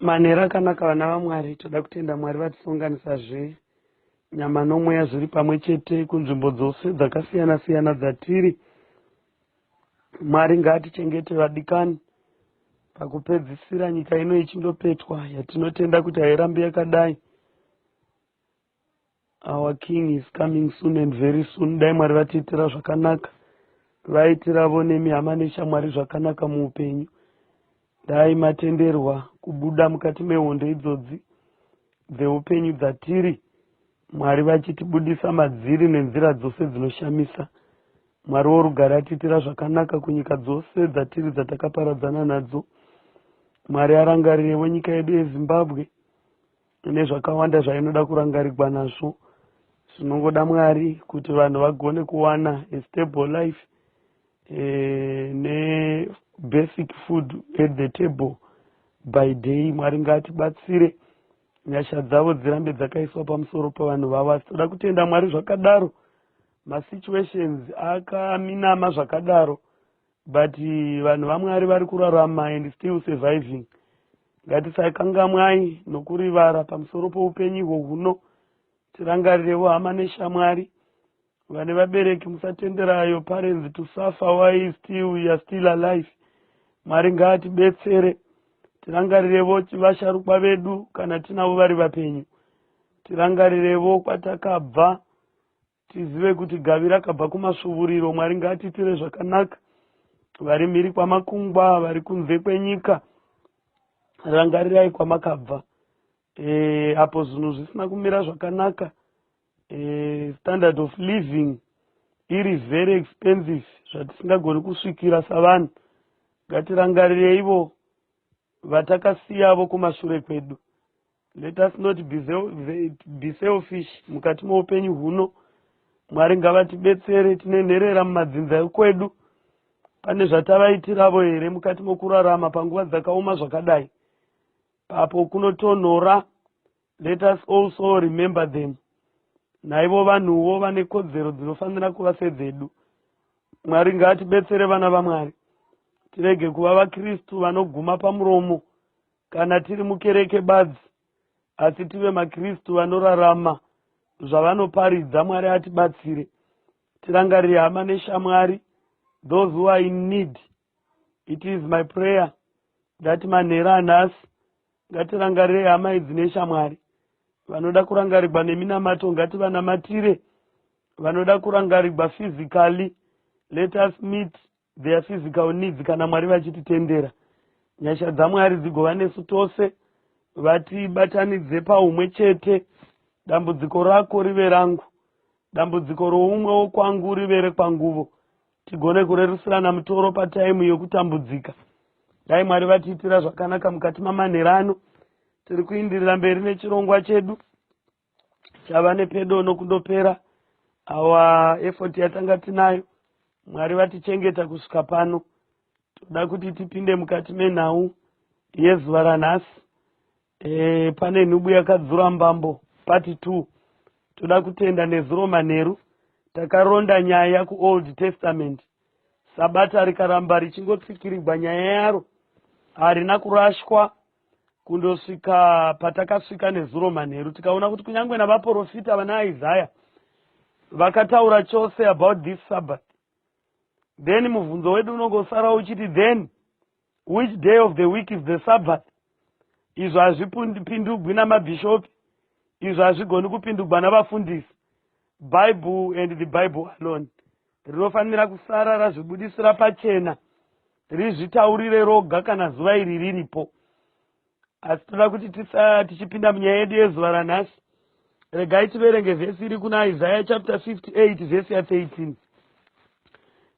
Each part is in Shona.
Manhero akanaka vana vaMwari, toda kutenda Mwari vatisonganisazve nyama nomweya zviri pamwe chete kunzvimbo dzose dzakasiyana siyana dzatiri. Mwari ngaatichengete vadikani pakupedzisira nyika ino ichindopetwa yatinotenda kuti hairambi yakadai. Our King is coming soon and very soon. Dai Mwari vatiitira zvakanaka, vaitiravo nemi hama neshamwari zvakanaka muupenyu. Dai matenderwa kubuda mukati mehondo idzodzi dzeupenyu dzatiri, Mwari vachitibudisa madziri nenzira dzose dzinoshamisa. Mwari worugare atiitira zvakanaka kunyika dzose dzatiri dzatakaparadzana nadzo. Mwari arangarirewo nyika yedu yeZimbabwe nezvakawanda zvainoda kurangarigwa nazvo. Zvinongoda Mwari kuti vanhu vagone kuwana a stable life ne basic food at the table by day. Mwari ngaatibatsire nyasha dzavo dzirambe dzakaiswa pamusoro pavanhu vavo. Asi toda kutenda Mwari zvakadaro, masituations akaminama zvakadaro, but vanhu vaMwari vari kurarama and still surviving. Ngatisakangamwai nokurivara pamusoro poupenyu huno. Tirangarirewo hama neshamwari. Vane vabereki musatenderayo parents to suffer while we are still alive. Mwari ngaatibetsere. Tirangarirevo vasharukwa vedu kana tinavo vari vapenyu. Tirangarirevo kwatakabva, tizive kuti gavi rakabva kumasvuvuriro. Mwari ngaatiitire zvakanaka. Vari mhiri kwamakungwa, vari kunze kwenyika, rangarirai kwamakabva. Apo zvinhu zvisina kumira zvakanaka, standard of living iri very expensive, zvatisingagoni kusvikira savanhu. Ngatirangarireivo vatakasiyavo kumashure kwedu. Let us not be selfish mukati meupenyu huno. Mwari ngavatibetsere. Tinenherera mumadzinza ekwedu. Pane zvatavaitiravo here mukati mokurarama panguva dzakaoma zvakadai? Apo kunotonhora, let us also remember them. Naivo vanhuwo vane kodzero dzinofanira kuva sedzedu. Mwari ngaatibetsere vana vaMwari. Tirege kuva vaKristu vanoguma pamuromo kana tiri mukereke badzi, asi tive maKristu vanorarama zvavanoparidza. Mwari atibatsire. Tirangarire hama neshamwari, those who are in need. It is my prayer that manhero anhasi ngatirangarire hama idzi neshamwari. Vanoda kurangarigwa neminamato ngativanamatire. Vanoda kurangarigwa physically, let us meet their physical needs kana Mwari vachititendera. Nyasha dzaMwari dzigova nesu tose, vatibatanidze paumwe chete. Dambudziko rako rive rangu, dambudziko roumwewo kwangu rive rekwanguvo. Tigone kurerusirana mutoro pataimu yokutambudzika. Dai Mwari vatiitira zvakanaka mukati mamanhero ano. Tiri kuindirira mberi nechirongwa chedu chava nepedo nokundopera. Our effort yatanga tinayo, Mwari vatichengeta kusvika pano. Toda kuti tipinde mukati menhau yezuva ranhasi. Pane nhubu yakadzura mbambo part 2. Toda kutenda nezuro manheru takaronda nyaya kuOld Testament. Sabata rikaramba richingotsikirirwa nyaya yaro, harina kurashwa kundosvika patakasvika nezuro manheru. Tikaona kuti kunyange navaprofita vana Isaiah vakataura chose about this Sabbath. Then mubvunzo wedu unongosara uchiti, then which day of the week is the Sabbath? Izvo hazvipindugwi namabhishopi, izvo hazvigoni kupindugwa navafundisi. Bible and the Bible alone rinofanira kusara razvibudisira pachena, rizvitaurire roga kana zuva iri riripo. Asi toda kuti tichipinda munyaya yedu yezuva ranhasi, regai tiverenge vhesi iri kuna Isaiah chapter 58 vhesi ya13.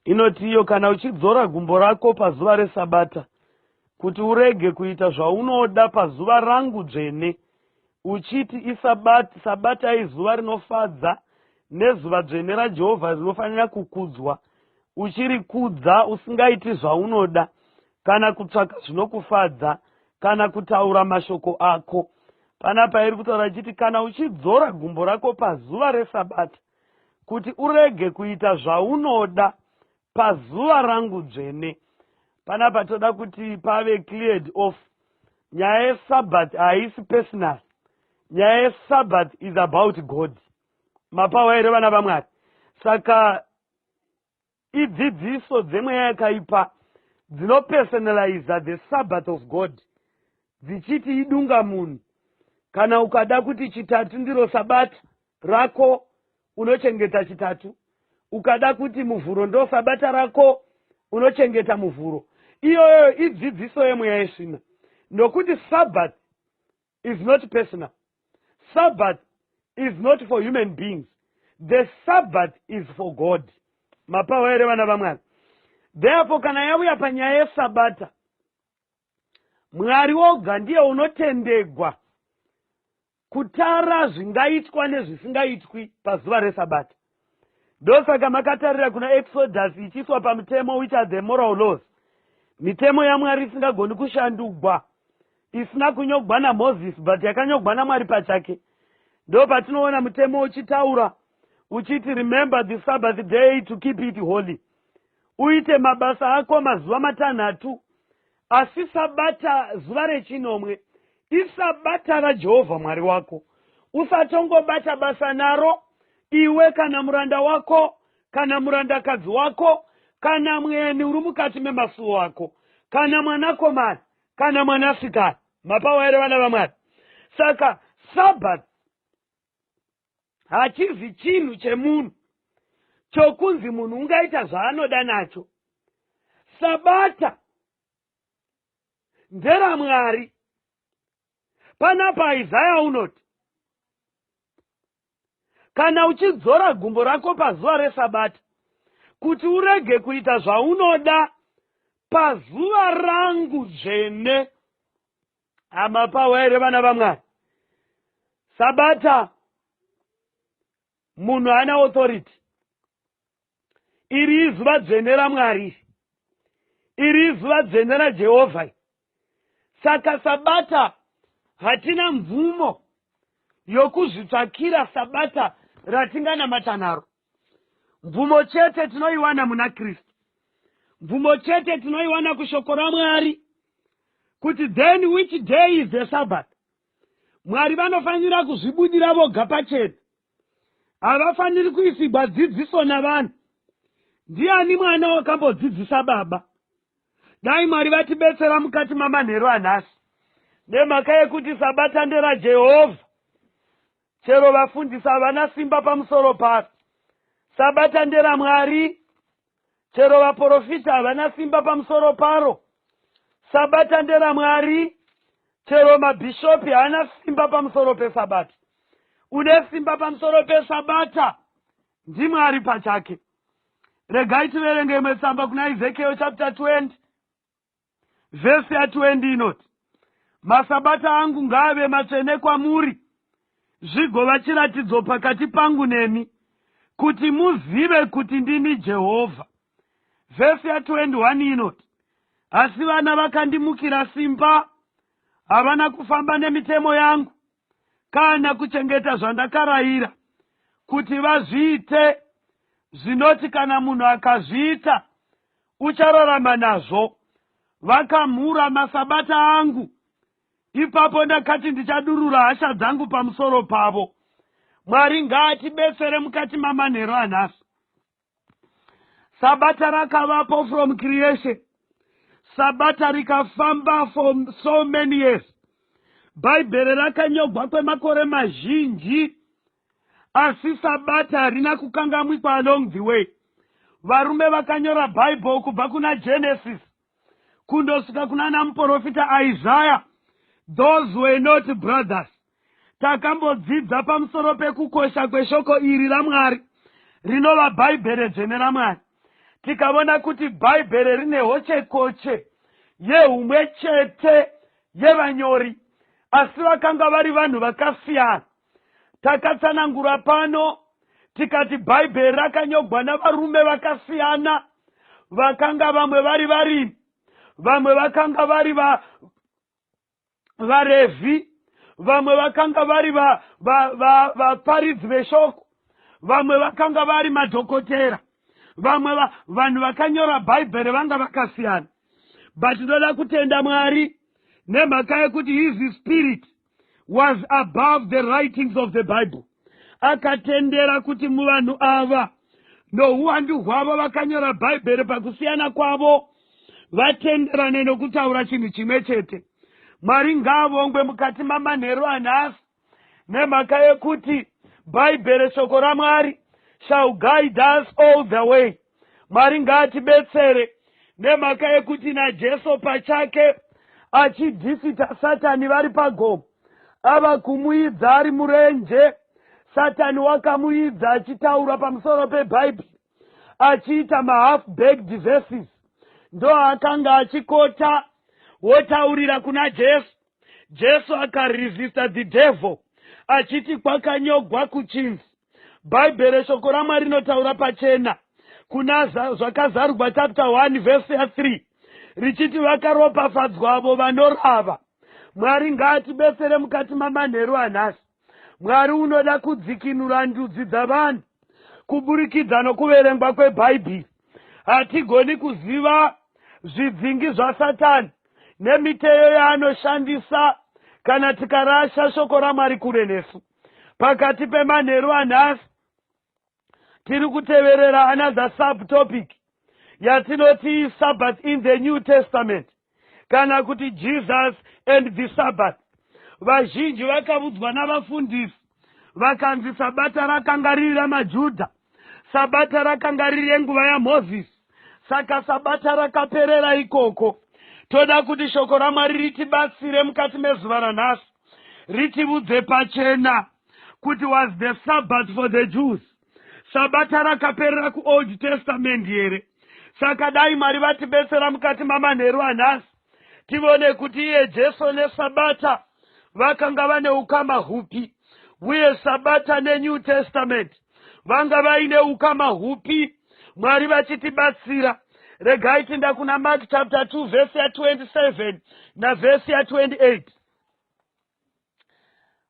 Inoti iyo, kana uchidzora gumbo rako pazuva reSabata, kuti urege kuita zvaunoda pazuva rangu dzvene, uchiti Sabata izuva rinofadza nezuva dzvene raJehovha rinofanira kukudzwa, uchirikudza usingaiti zvaunoda kana kutsvaka zvinokufadza kana kutaura mashoko ako. Panapa iri kutaura chiti kana uchidzora gumbo rako pazuva reSabata, kuti urege kuita zvaunoda pazuva rangu dzvene. Panapa toda kuti pave cleared off nyaya yeSabbath haisi personal. Nyaya yeSabbath is about God. Mapawa here vana vaMwari. Saka idzidziso dzemweya yakaipa dzinopersonalize the Sabbath of God, dzichiti idunga munhu. Kana ukada kuti chitatu ndiro sabata rako, unochengeta chitatu. Ukada kuti muvhuro ndo sabata rako, unochengeta muvhuro. Iyoyo idzidziso yemweya yesvina. Nokuti Sabbath is not personal. Sabbath is not for human beings. The Sabbath is for God. Mapawa here vana vaMwari. Therefore, kana yauya panyaya yeSabata, Mwari woga ndiye unotendegwa kutara zvingaitwa nezvisingaitwi pazuva reSabata. Ndosaka makatarira kuna Exodus ichiswa pamutemo which are the moral laws. Mitemo yaMwari isingagoni kushandugwa, isina kunyogwa naMoses but yakanyogwa naMwari pachake. Ndo patinoona mutemo uchitaura uchiti remember the Sabbath day to keep it holy. Uite mabasa ako mazuva matanhatu, asi Sabata zuva rechinomwe isabata raJehovha Mwari wako. Usatongobata basa naro iwe kana muranda wako, kana murandakadzi wako, kana mweni uri mukati memasuo ako, kana mwanakomana, kana mwanasikana. Mapawa here vana vaMwari. Saka Sabbath hachizi chinhu chemunhu chokunzi munhu ungaita zvaanoda nacho. Sabata nderaMwari. Panapa Isaya unoti, kana uchidzora gumbo rako pazuva reSabata kuti urege kuita zvaunoda pazuva rangu dzvene. Amapawa here vana vaMwari. Sabata munhu hana authority. Iri izuva dzvene raMwari. Iri izuva dzvene raJehovha. Saka Sabata hatina mvumo yokuzvitsvakira Sabata ratinganamata naro. Mvumo chete tinoiwana muna Kristu. Mvumo chete tinoiwana kushoko raMwari kuti then which day is the Sabbath. Mwari vanofanira kuzvibudira voga pachete. Havafaniri kuisigwa dzidziso navanhu. Ndiani mwana wakambodzidzisa baba? Dai Mwari vatibetsera mukati mamanheru anhasi. Nemhaka yekuti Sabata nderaJehovha. Chero vafundisa havana simba pamusoro paro. Sabata nderaMwari. Chero vaprofita havana simba pamusoro paro. Sabata nderaMwari. Chero mabhishopi havana simba pamusoro peSabata. Une simba pamusoro peSabata ndiMwari pachake. Regai tiverenge imwe tsamba kuna Ezekiel chapter 20 verse ya 20 inoti, masabata angu ngave matsvene kwamuri, zvigova chiratidzo pakati pangu nemi, kuti muzive kuti ndini Jehovha. Verse ya 21 inoti, asi vana vakandimukira simba, havana kufamba nemitemo yangu, kana kuchengeta zvandakarayira, kuti vazviite, zvinoti kana munhu akazviita, uchararama nazvo. Vakamhura masabata angu, ipapo ndakati ndichadurura hasha dzangu pamusoro pavo. Mwari ngaatibetsere mukati mamanheru anhasi. Sabata rakavapo from creation. Sabata rikafamba for so many years. Bhaibheri rakanyogwa kwemakore mazhinji, asi Sabata harina kukangamwikwa along the way. Varume vakanyora Bible kubva kuna Genesis kundosvika kuna namuprofita Isaiah. Those were not brothers. Takambodzidza pamusoro pekukosha kweshoko iri raMwari rinova Bhaibheri dzvene raMwari. Tikaona kuti Bhaibheri rine hochekoche yeumwe chete yevanyori, asi vakanga vari vanhu vakasiyana. Takatsanangura pano tikati Bhaibheri rakanyogwa navarume vakasiyana, vakanga vamwe vari varimi, vamwe vakanga vari vaRevhi, vamwe vakanga vari vaparidzi veshoko, vamwe vakanga vari madhokotera, vamwe vanhu vakanyora Bhaibheri vanga vakasiyana. But ndoda kutenda Mwari nemhaka yekuti his spirit was above the writings of the Bible. Akatendera kuti muvanhu ava nouwandu hwavo vakanyora bhaibheri pakusiyana kwavo vatenderane nokutaura chinhu chimwe chete. Mwari ngaavongwe mukati mamanheru anhasi nemhaka yekuti bhaibheri shoko raMwari shall guide us all the way. Mwari ngaatibetsere nemhaka yekuti naJesu pachake achidhifita Satani vari pagomo ava kumuidza ari murenje. Satani wakamuidza achitaura pamusoro pebhaibheri achiita mahalf baked verses. Ndo akanga achikota wotaurira kuna Jesu. Jesu akaresista the devil achiti kwakanyogwa kuchinzi. Bhaibheri shoko raMwari rinotaura pachena kuna zvakazarugwa chapter 1 verse 3 richiti vakaropafadzwa avo vanorava. Mwari ngaatibetsere mukati mamanheru anhasi. Mwari unoda kudzikinura ndudzi dzavanhu kuburikidza nokuverengwa kwebhaibheri. Hatigoni kuziva zvidzingi zvaSatani nemiteyo yaanoshandisa kana tikarasha shoko raMwari kure nesu. Pakati pemanheru anhasi tiri kuteverera another subtopic yatinoti sabbath in the New Testament kana kuti Jesus and the Sabbath. Vazhinji vakabudzwa navafundisi vakanzi sabata rakanga riri raMajudha, sabata rakanga riri yenguva yaMozisi, saka sabata rakaperera ikoko. Toda kuti shoko raMwari ritibatsire mukati mezuva ranhasi, ritibudze pachena kuti was the Sabbath for the Jews. Sabata rakaperera kuOld Testament here. Saka dai Mwari vatibetsera mukati mamanheru anhasi tivone kuti iye Jesu nesabata vakanga vane ukama hupi, uye sabata neNew Testament vanga vaine ukama hupi. Mwari vachitibatsira. Regai tinda kuna Mark chapter 2 verse ya 27 na verse ya 28.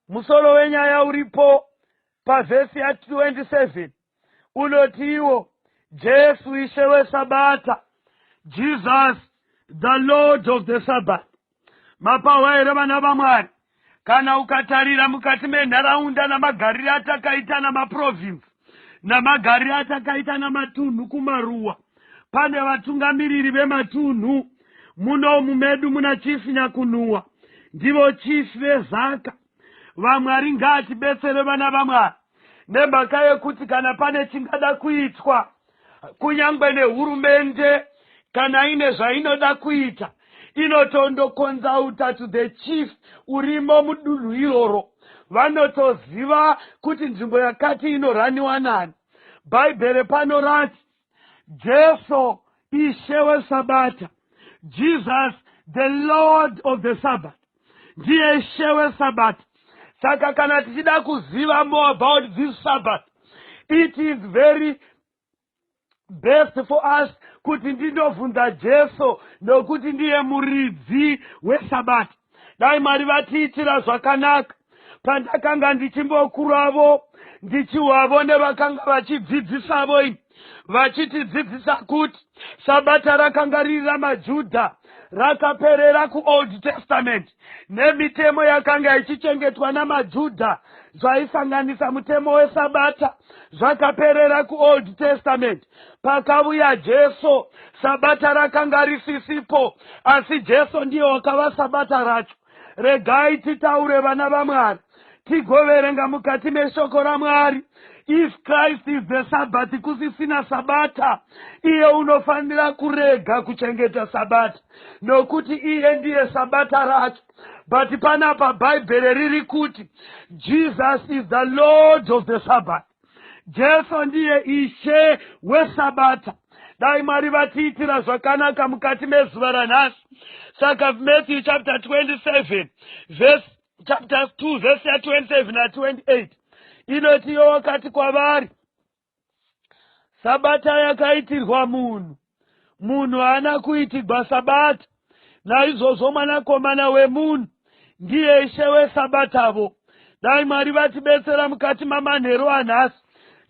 Musoro wenyaya uripo pa verse ya 27 unoti iwo Jesu ishe wesabata, Jesus the Lord of the Sabbath. Mapawa ere vana vaMwari kana ukatarira mukati menharaunda namagariro atakaita namaprovince namagariro atakaita namatunhu kumaruwa, pane vatungamiriri vematunhu. Munomu medu muna chifi Nyakunuwa, ndivo chifi vezaka. VaMwari ngaatibetsere vana vaMwari nemhaka yekuti kana pane chingada kuitwa kunyangwe nehurumende kana ine zvainoda kuita inotondokonzauta to the chief urimo mudunhu iroro. Vanotoziva kuti nzvimbo yakati inoraniwa nani. Bhaibheri panorati Jesu ishe wesabata, Jesus the Lord of the Sabbath, ndiye ishe wesabata. Saka kana tichida kuziva more about this Sabbath, it is very best for us kuti ndindobvunza Jesu nokuti ndiye muridzi wesabata. Dai Mwari vatiitira zvakanaka. Pandakanga ndichimbokuravo ndichiwavo nevakanga vachidzidzisavo ini vachitidzidzisa kuti sabata rakanga riri raMajudha rakaperera kuOld Testament nemitemo yakanga ichichengetwa naMajudha zvaisanganisa mutemo wesabata zvakaperera kuOld Testament. Pakauya Jesu sabata rakanga risisipo, asi Jesu ndiye wakava sabata racho. Regai titaure vana vaMwari tigoverenga mukati meshoko raMwari. If Christ is the Sabbath kusisina sabata, iye unofanira kurega kuchengeta sabata nokuti iye ndiye sabata racho. But panapa Bhaibheri riri kuti Jesus is the Lord of the Sabbath. Jesu ndiye ishe wesabata. Dai Mwari vatiitira zvakanaka mukati mezuva ranhasi. Saka Matthew chapter 27 verse chapter 2 verse 27 na 28 inoti iwo wakati kwavari, sabata yakaitirwa munhu, munhu haana kuitirwa sabata. Naizvozvo mwanakomana wemunhu ndiye ishe wesabatavo. Dai Mwari vatibetsera mukati mamanheru anhasi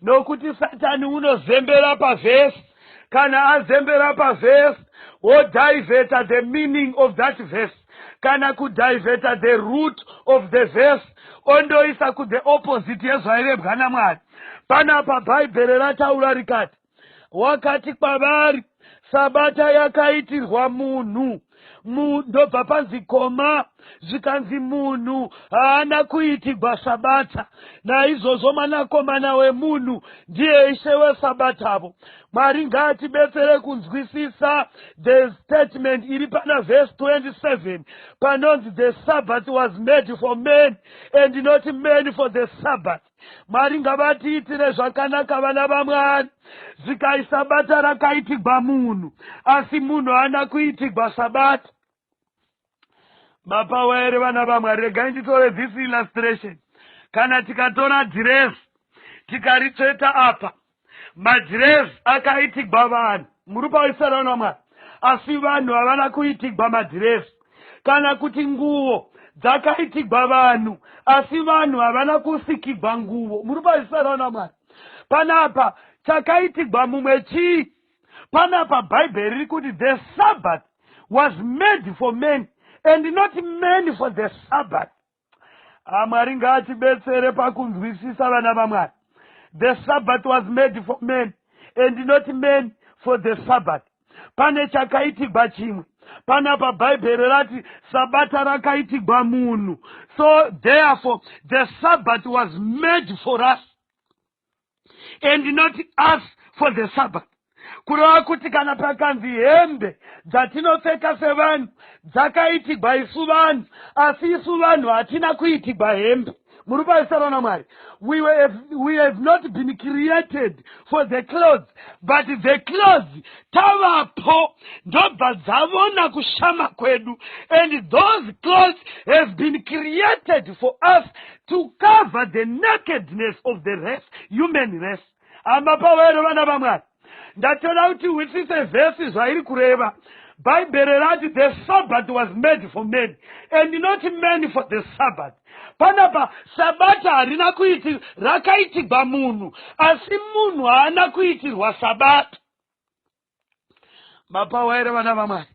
nokuti Satani unozembera pavhesi. Kana azembera pavhesi wodivheta the meaning of that verse kana kudiveta the root of the verse ondoisa ku the opposite yezvairebwa naMwari. Panapa bhaibheri rataura rikati, wakati kwavari sabata yakaitirwa munhu. Ndobva panzi koma zvikanzi munhu haana kuitirwa sabata. Naizvozvo mwanakomana wemunhu ndiye ishe wesabatavo. Mwari ngaatibetsere kunzwisisa the statement iri pana verse 27 panonzi the sabbath was made for men and not men for the sabbath. Mwari ngavatiitire zvakanaka vana vaMwari. Zikai sabata rakaitirwa munhu, asi munhu haana kuitirwa sabata. Mapawa ere vana vaMwari, regai nditore this illustration. Kana tikatora dress tikaritsveta apa, madress akaitirwa vanhu, muri paisara naMwari, asi vanhu havana kuitirwa madress. Kana kuti nguo dzakaitirwa vanhu, asi vanhu havana kusikirwa nguo, muri paisara naMwari. Panapa chakaitirwa mumwe chii? Panapa bhaibheri riri kuti the sabbath was made for men and not men for the sabbath. Mwari ngaatibetsere pakunzwisisa vana vaMwari. The sabbath was made for men and not men for the sabbath. Pane chakaitirwa chimwe. Panapa bhaibheri rati sabata rakaitirwa munhu. So therefore the sabbath was made for us and not us for the sabbath. Kureva kuti kana pakanzi hembe dzatinopfeka sevanhu dzakaitirwa isu vanhu, asi isu vanhu hatina kuitirwa hembe. Muri paisara naMwari. We have not been created for the clothes, but the clothes tavapo ndobva dzavona kushama kwedu, and those clothes have been created for us to cover the nakedness of the race, human race. Amapawero vana vaMwari. Ndatoda kuti wisise vhesi zvairi kureva. Bhaibheri rati the sabbath was made for men and not men for the sabbath. Panapa sabata harina rakaitirwa munhu, asi munhu haana kuitirwa sabata. Mapawa ere vana vaMwari.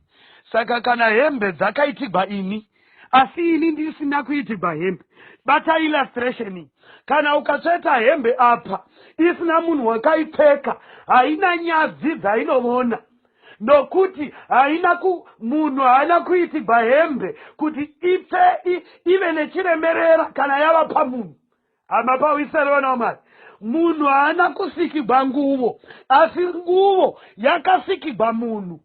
Saka kana hembe dzakaitirwa ini, asi ini ndisina kuitirwa hembe. Bata illustration. Kana ukatsveta hembe apa isina munhu wakaipfeka, haina nyadzi dzainovona. Nokuti munhu haana kuitirwa hembe kuti ive nechiremerera kana yava pamunhu. Amapawisere vana vaMwari. Munhu haana kusikirwa nguvo, asi nguvo yakasikirwa munhu.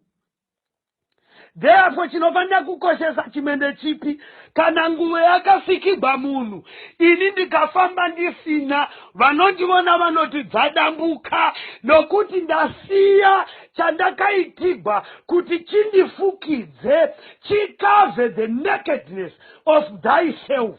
Therefore chinofanira kukoshesa chimende chipi? Kana nguvo yakasikirwa munhu, ini ndikafamba ndisina, vanondivona vanoti dzadambuka, nokuti ndasiya chandakaitirwa kuti chindifukidze, chikave the nakedness of thyself.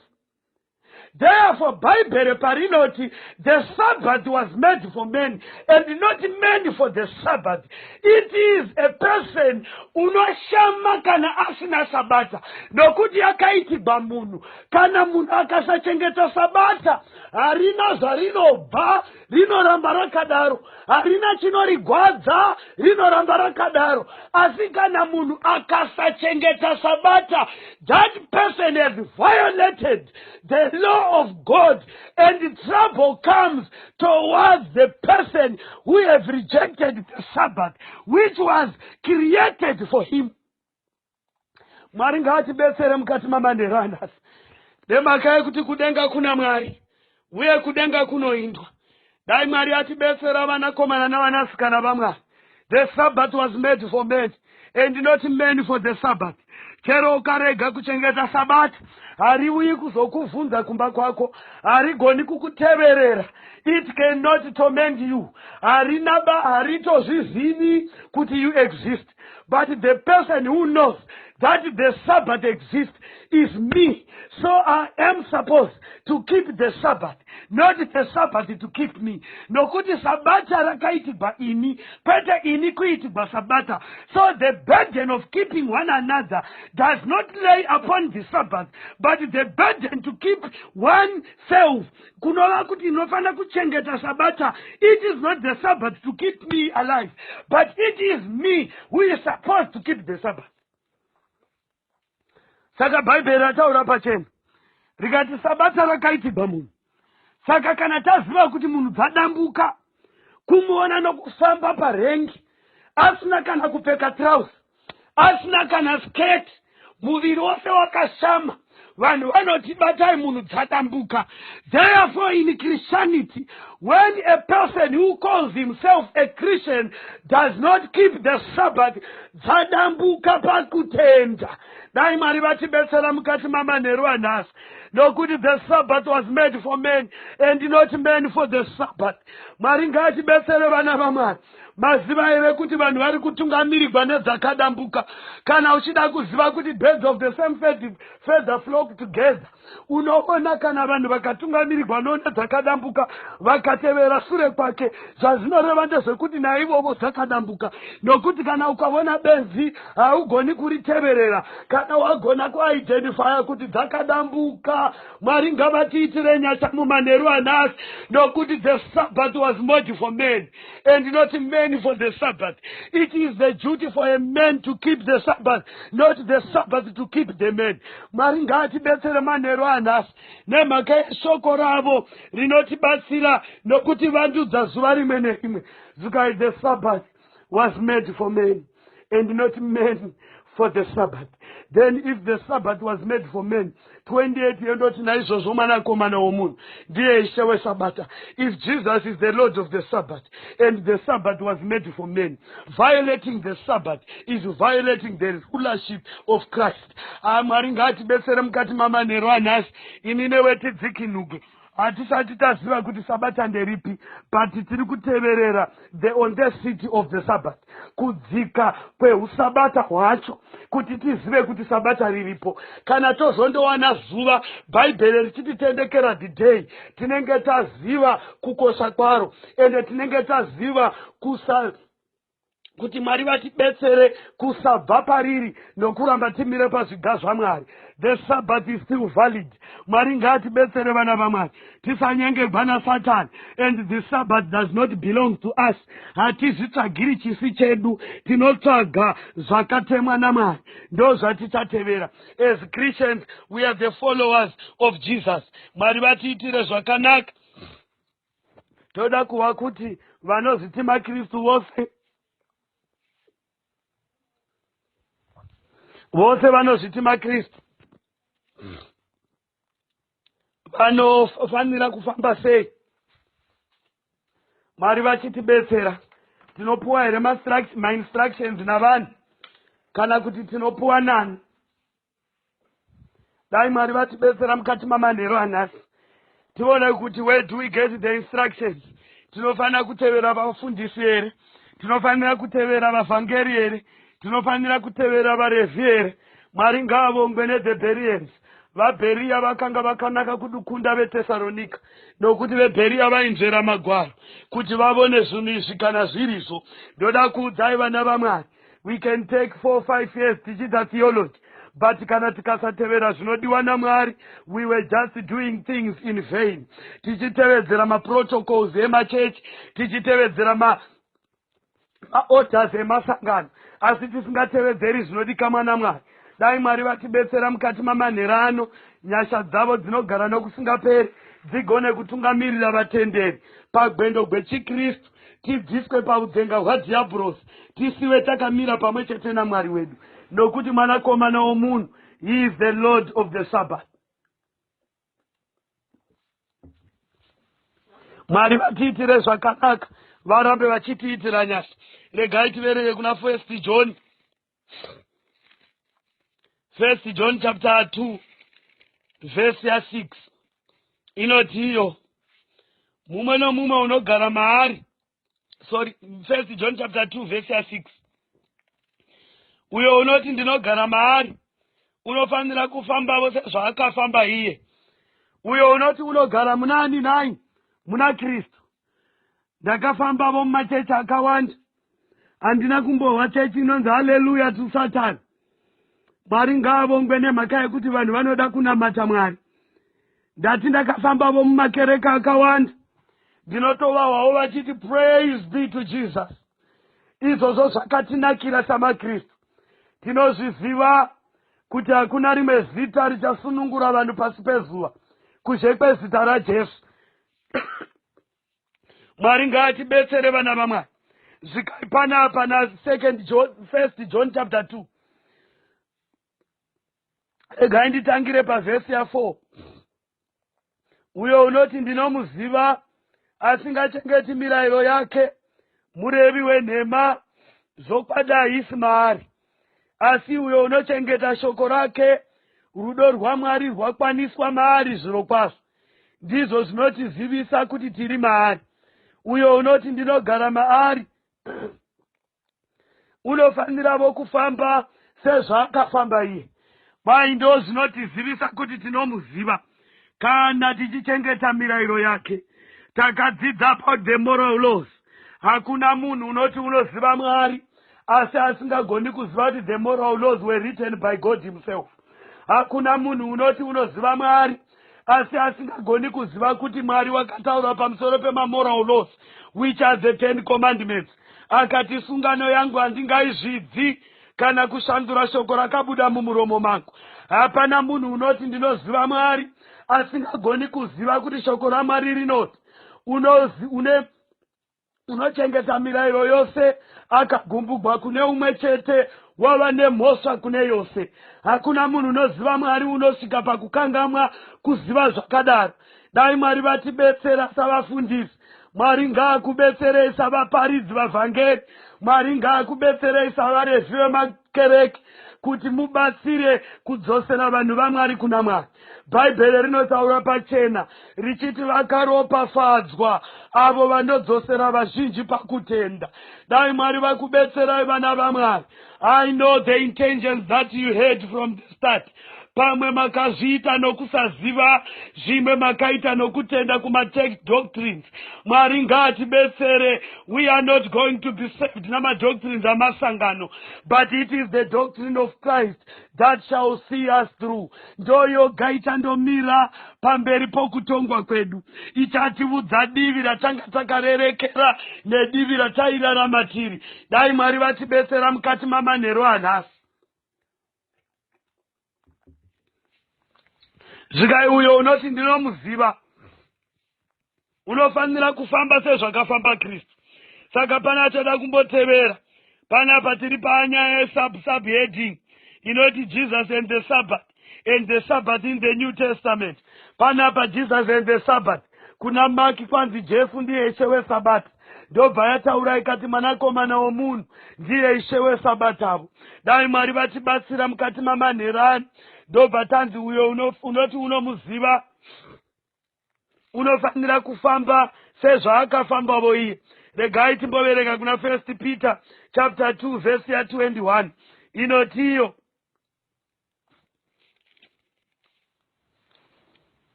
Therefore, Bible parinoti, the Sabbath was made for men and not men for the Sabbath. It is a person unoshama kana asina sabata. Nokuti yakaitirwa munhu. Kana munhu akasachengeta sabata, harina zvarinobva, rinoramba rakadaro. Harina chinorigwadza, rinoramba rakadaro. Asi kana munhu akasachengeta sabata, that person has violated the law of God, and trouble comes towards the person who has rejected the Sabbath, which was created for him. Mwari ngaatibetsere mukati mamanderandas. Nemaka yekuti kudenga kuna Mwari, uye kudenga kunoindwa. Dai Mwari atibetsera vanakomana navanasikana vaMwari. The Sabbath was made for men and not men for the Sabbath. Chero ukarega kuchengeta sabata, hariuyi kuzokuvhunza kumba kwako, harigoni kukuteverera. It cannot torment you. Haritozvizini kuti you exist. But the person who knows that the Sabbath exists is me. So I am supposed to keep the Sabbath, not the Sabbath to keep me. Nokuti sabata rakaitirwa ini, pete ini kuitirwa sabata. So the burden of keeping one another does not lay upon the Sabbath, but the burden to keep oneself. Kunova kuti inofana kuchengeta sabata. It is not the Sabbath to keep me alive, but it is me who is supposed to keep the Sabbath. Saka Bhaibheri rataura pachena rikati sabata rakaitirwa munhu. Saka kana taziva kuti munhu dzadambuka, kumuona nokufamba parengi asina kana kupfeka trouser, asina kana skirt, muviri wose wakashama, vanhu vanoti batai munhu dzadambuka. Therefore in Christianity, when a person who calls himself a Christian does not keep the Sabbath, dzadambuka pakutenda. Dai Mwari vatibetsera mukati mamanheru anhasi, nokuti the Sabbath was made for men and not men for the Sabbath. Mwari ngaatibetsere vana vaMwari. Maziva here kuti vanhu vari kutungamirirwa nedzakadambuka. Kana uchida kuziva kuti birds of the same feather flock together, unoona kana vanhu vakatungamirirwa nedzakadambuka vakatevera sure kwake, zvazvinoreva ndezvekuti naivovo dzakadambuka. Nokuti kana ukaona benzi haugoni kuriteverera, kana wagona kuidentifya kuti dzakadambuka. Mwari ngavatiitire nyasha mumanheru anhasi, nokuti the Sabbath was made for men and not men for the Sabbath. It is the duty for a man to keep the Sabbath, not the Sabbath to keep the men. Mwari ngaatibetsere manheru anhasi nemhaka yeshoko ravo rinotibatsira nokuti vandudza zuva rimwe nerimwe. Zikai, the Sabbath was made for men and not men for the Sabbath. Then if the Sabbath was made for men, 28 yendoti naizvozvo mwanakomana womunhu ndiye ishe weSabata. If Jesus is the Lord of the Sabbath and the Sabbath was made for men, violating the Sabbath is violating the rulership of Christ. Mwari ngaatibetsere mukati mamanheru anhasi. Ini newe tidzikinuke. Hatisati taziva kuti Sabata nderipi, but tiri kuteverera the audacity of the Sabbath, kudzika kweusabata hwacho, kuti tizive kuti Sabata riripo. Kana tozondowana zuva Bhaibheri richititendekera the day, tinenge taziva kukosha kwaro, ende tinenge taziva kuti Mwari vatibetsere kusabva pariri nokuramba timire pazviga zvaMwari. The Sabbath is still valid. Mwari ngaatibetsere vana vaMwari tisanyengerwa naSatani. And the Sabbath does not belong to us. Hatizvitsvagiri chisi chedu, tinotsvaga zvakatemwa naMwari, ndo zvatichatevera. As Christians, we are the followers of Jesus. Mwari vatiitire zvakanaka. Toda kuva kuti vanozviti maKristu vose vanozviti maKristu vanofanira kufamba sei? Mwari vachitibetsera, tinopuwa here ma-instructions navanhu kana kuti tinopuwa nani? Dai Mwari vatibetsera mukati mamanheru anhasi, tione kuti where do we get the instructions? Tinofanira kutevera vafundisi here? Tinofanira kutevera vavhangeri here? Tinofanira kutevera vaRevhi here? Mwari ngaavongwe neThe Bereans. VaBeria vakanga vakanaka kudukunda veTesaronika, nokuti veBeria vainzvera magwaro kuti vavone zvinhu izvi kana zvirizvo. Ndoda kuudzai vana vaMwari, we can take 4-5 years tichiita theology, but kana tikasatevera zvinodiwa naMwari, we were just doing things in vain. Tichitevedzera maprotocols emachechi, tichitevedzera maorders emasangano, asi tisingatevedzeri zvinodikanwa naMwari. Dai Mwari vatibetsera mukati mamanheru ano, nyasha dzavo dzinogara nokusingaperi dzigone kutungamirira vatenderi pagwendo gwechiKristu, tibviswe paudzenga hwadhiabhurosi, tisiwe takamira pamwe chete naMwari wedu, nokuti mwanakomana womunhu, he is the Lord of the Sabbath. Mwari vatiitire zvakanaka, varambe vachitiitira nyasha. Regai tiverenge kuna 1 John. 1 John chapter 2 verse 6 inoti iyo, mumwe nomumwe unogara maari, 1 John chapter 2 verse 6, uyo unoti ndinogara maari unofanira kufambawo zvaakafamba iye. Uyo unoti unogara munani nai, muna Kristu. Ndakafambavo mumachechi akawanda, handina kumbohwa chechi inonzi haleluya to Satani. Mwari ngaavongwe nemhaka yekuti vanhu vanoda kunamata Mwari. Ndati ndakafambavo mumakereke akawanda, ndinotovawawo vachiti praise be to Jesus. Izvozvo zvakatinakira samaKristu. Tinozviziva kuti hakuna rimwe zita richasunungura vanhu pasi pezuva kunze kwezita raJesu. Mwari ngaatibetsere vana vaMwari. Zvikai panapa na 1 John chapter 2. Regai nditangire pavhesi ya4. Uyo unoti ndinomuziva asingachengeti mirayiro yake, murevi wenhema, zvokwadi haisi maari. Asi uyo unochengeta shoko rake, rudo rwaMwari rwakwaniswa maari zvirokwazvo. Ndizvo zvinotizivisa kuti tiri maari. Uyo unoti ndinogara maari unofanirawo kufamba sezvaakafamba iye. Mai ndo zvinotizivisa kuti tinomuziva kana tichichengeta mirayiro yake. Takadzidza about the moral laws. Hakuna munhu unoti unoziva Mwari asi asingagoni kuziva kuti the moral laws were written by God himself. Hakuna munhu unoti unoziva Mwari asi asingagoni kuziva kuti Mwari wakataura pamusoro pemamoral laws, which are the 10 commandments. Akati sungano yangu handingaizvidzi kana kushandura shoko rakabuda mumuromo mangu. Hapana munhu unoti ndinoziva Mwari asingagoni kuziva kuti shoko raMwari rinoti unochengeta mirayiro yose akagumbugwa kune umwe chete wava nemhosva kune yose. Hakuna munhu unoziva Mwari unosvika pakukangamwa kuziva zvakadaro. Dai Mwari vatibetsera savafundisi. Mwari ngaakubetserei savaparidzi vavhangeri. Mwari ngaakubetserei savarezvi vemakereke kuti mubatsire kudzosera vanhu vaMwari kuna Mwari. Bhaibheri rinotaura pachena richiti vakaropafadzwa avo vanodzosera vazhinji pakutenda. Dai Mwari vakubetserai vana vaMwari. I know the intentions that you had from the start. Pamwe makazviita nokusaziva, zvimwe makaita nokutenda kuma-text doctrines. Mwari ngaatibetsere. We are not going to be saved nama-doctrines amasangano, but it is the doctrine of Christ that shall see us through. Ndoyo gaita ndomira pamberi pokutongwa kwedu. Ichatiudza divi ratanga takarerekera nedivi ratairaramatiri. Dai Mwari vatibetsera mukati mamanheru anhasi. Zvikai uyo unoti ndinomuziva unofanira kufamba sezvakafamba Kristu. Saka pana toda kumbotevera. Panapa tiri panyaya ye-subheading inoti Jesus and the Sabbath, and the Sabbath in the New Testament. Panapa Jesus and the Sabbath. Kuna maki kwanzi Jesu ndiye ishe weSabbath. Ndobva yataura ikati mwanakomana womunhu ndiye ishe weSabbath avo. Dai Mwari vatibatsira mukati mamanherani. Ndobva tanzi uyo unoti unomuziva unofanira kufamba sezvaakafambavo iye. Regai timbovereka kuna 1 Peter chapter 2 verse ya 21. Inotiyo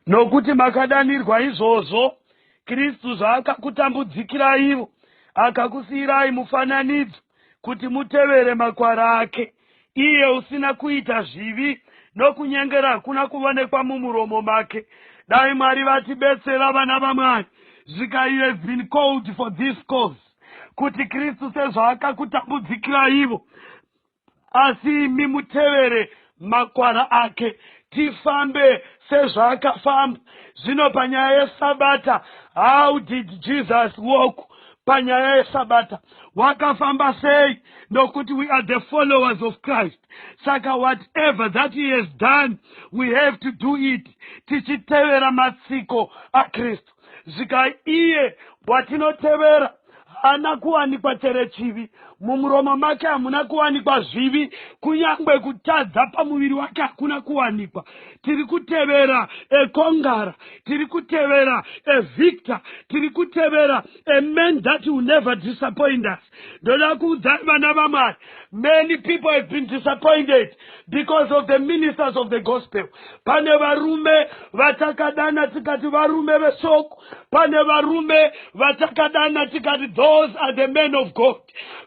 nokuti makadanirwa izvozvo Kristu zvaakakutambudzikira ivo akakusiyirai mufananidzo kuti mutevere makwara ake. Iye usina kuita zvivi nokunyengera hakuna kuonekwa mumuromo make. Dai Mwari vatibetsera vana vaMwari. Zvika you have been called for this cause. Kuti Kristu sezvaakakutambudzikira ivo asi imi mutevere makwara ake. Tifambe sezvaakafamba. Zvino panyaya yeSabata, how did Jesus walk? Panyaya yeSabata wakafamba sei? Nokuti we are the followers of Christ. Saka whatever that he has done, we have to do it. Tichitevera matsiko aKristu. Zvika iye watinotevera hana kuwanikwa tere chivi. Mumuromo make hamuna kuwanikwa zvivi. Kunyangwe kutadza pamuviri wake hakuna kuwanikwa. Tiri kutevera ekongara. Tiri kutevera evictor. Tiri kutevera a man that will never disappoint us. Ndoda kuudza vana vaMwari. Many people have been disappointed because of the ministers of the gospel. Pane varume vatakadana tikati varume veshoko. Pane varume vatakadana tikati those are the men of God.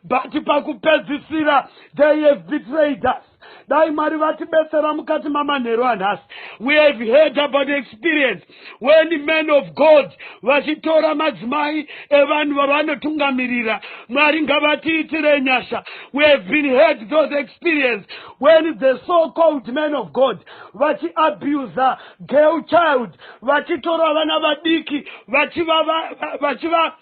But pakupedzisira they have betrayed us. Dai Mwari vatibetsera mukati mamanheru anhasi. We have heard about the experience when the men of God vachitora madzimai evanhu vavanotungamirira Mwari ngavatiitire nyasha. We have been had those experiences when the so-called men of God vachi abuser girl child vachitora vana vadiki vachiva